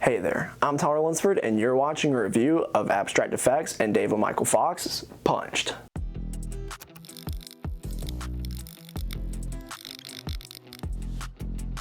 Hey there, I'm Tyler Lunsford, and you're watching a review of Abstract Effects and David Michael Fox's Punched.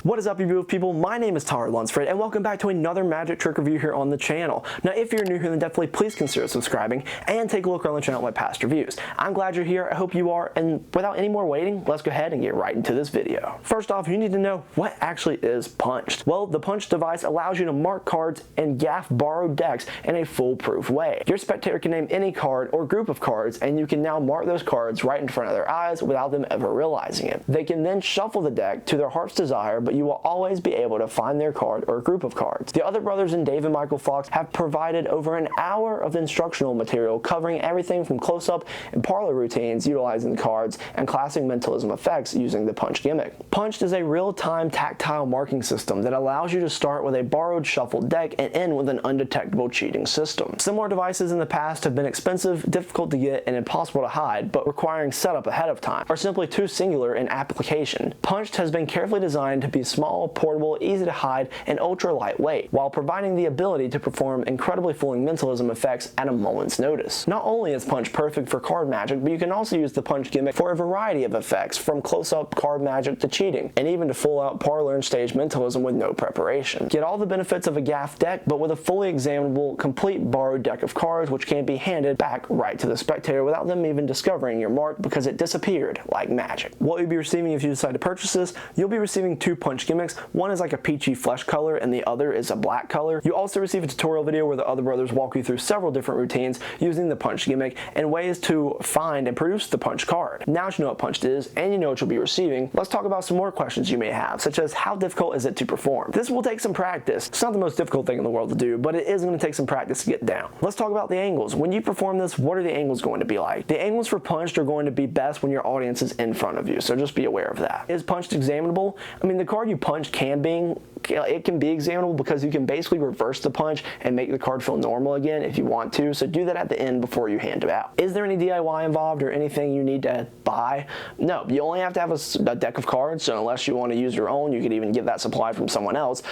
What is up, you beautiful people? My name is Tyler Lunsford, and welcome back to another magic trick review here on the channel. Now, if you're new here, then definitely please consider subscribing and take a look around the channel at my past reviews. I'm glad you're here. I hope you are, and without any more waiting, let's go ahead and get right into this video. First off, you need to know what actually is Punched. Well, the Punched device allows you to mark cards and gaff borrowed decks in a foolproof way. Your spectator can name any card or group of cards, and you can now mark those cards right in front of their eyes without them ever realizing it. They can then shuffle the deck to their heart's desire, but you will always be able to find their card or group of cards. The other brothers in David Michael Fox have provided over an hour of instructional material covering everything from close-up and parlor routines utilizing the cards and classic mentalism effects using the Punch gimmick. Punched is a real-time tactile marking system that allows you to start with a borrowed shuffled deck and end with an undetectable cheating system. Similar devices in the past have been expensive, difficult to get, and impossible to hide, but requiring setup ahead of time, or simply too singular in application. Punched has been carefully designed to be small, portable, easy to hide, and ultra lightweight, while providing the ability to perform incredibly fooling mentalism effects at a moment's notice. Not only is Punch perfect for card magic, but you can also use the Punch gimmick for a variety of effects, from close-up card magic to cheating, and even to full-out parlor and stage mentalism with no preparation. Get all the benefits of a gaff deck, but with a fully examinable, complete borrowed deck of cards, which can be handed back right to the spectator without them even discovering your mark because it disappeared like magic. What you'll be receiving if you decide to purchase this, you'll be receiving two Punch gimmicks. One is like a peachy flesh color and the other is a black color. You also receive a tutorial video where the other brothers walk you through several different routines using the Punch gimmick and ways to find and produce the Punch card. Now that you know what Punched is and you know what you'll be receiving, let's talk about some more questions you may have, such as how difficult is it to perform? This will take some practice. It's not the most difficult thing in the world to do, but it is going to take some practice to get down. Let's talk about the angles. When you perform this, what are the angles going to be like? The angles for Punched are going to be best when your audience is in front of you, so just be aware of that. Is Punched examinable? I mean, the card you punch can be examinable because you can basically reverse the punch and make the card feel normal again if you want to, so do that at the end before you hand it out. Is there any DIY involved or anything you need to buy? No, you only have to have a deck of cards, so unless you want to use your own, you could even get that supplied from someone else,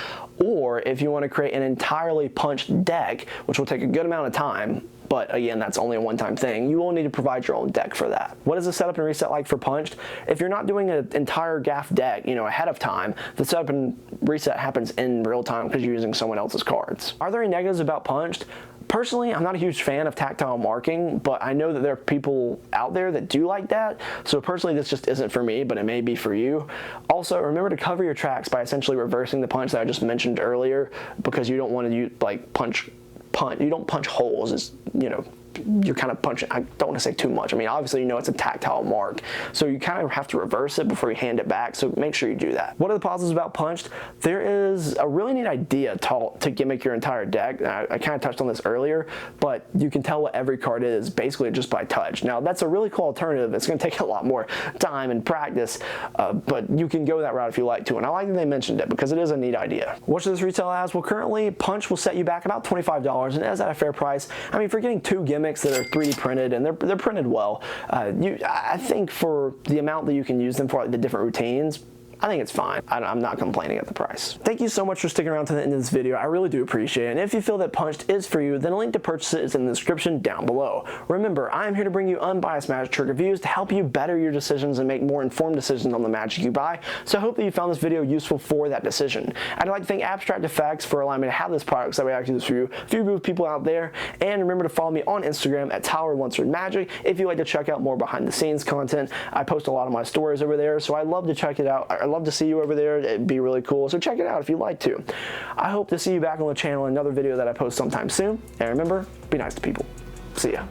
or if you want to create an entirely punched deck, which will take a good amount of time, but again, that's only a one-time thing, you will need to provide your own deck for that. What is the setup and reset like for Punched? If you're not doing an entire gaff deck, ahead of time, the setup and reset happens in real time because you're using someone else's cards. Are there any negatives about Punched? Personally, I'm not a huge fan of tactile marking, but I know that there are people out there that do like that, so personally this just isn't for me, but it may be for you. Also, remember to cover your tracks by essentially reversing the punch that I just mentioned earlier, because you don't want to use, you don't punch holes, you're kind of punching. I don't want to say too much. I mean, obviously, it's a tactile mark, so you kind of have to reverse it before you hand it back, so make sure you do that. What are the positives about Punched? There is a really neat idea to gimmick your entire deck. I kind of touched on this earlier, but you can tell what every card is basically just by touch. Now, that's a really cool alternative. It's going to take a lot more time and practice, but you can go that route if you like to, and I like that they mentioned it because it is a neat idea. What should this retail as? Well, currently, Punch will set you back about $25, and is that a fair price? I mean, for getting two gimmicks that are 3D printed and they're printed well, I think for the amount that you can use them for, like the different routines, I think it's fine. I'm not complaining at the price. Thank you so much for sticking around to the end of this video. I really do appreciate it. And if you feel that Punched is for you, then a link to purchase it is in the description down below. Remember, I am here to bring you unbiased magic trick reviews to help you better your decisions and make more informed decisions on the magic you buy. So I hope that you found this video useful for that decision. I'd like to thank Abstract Effects for allowing me to have this product so I actually do this for you. A few good people out there. And remember to follow me on Instagram at Tyler Lunsford Magic if you'd like to check out more behind the scenes content. I post a lot of my stories over there, so I'd love to check it out. I'd love to see you over there. It'd be really cool, so check it out if you'd like to. I hope to see you back on the channel in another video that I post sometime soon, and remember, be nice to people. See ya.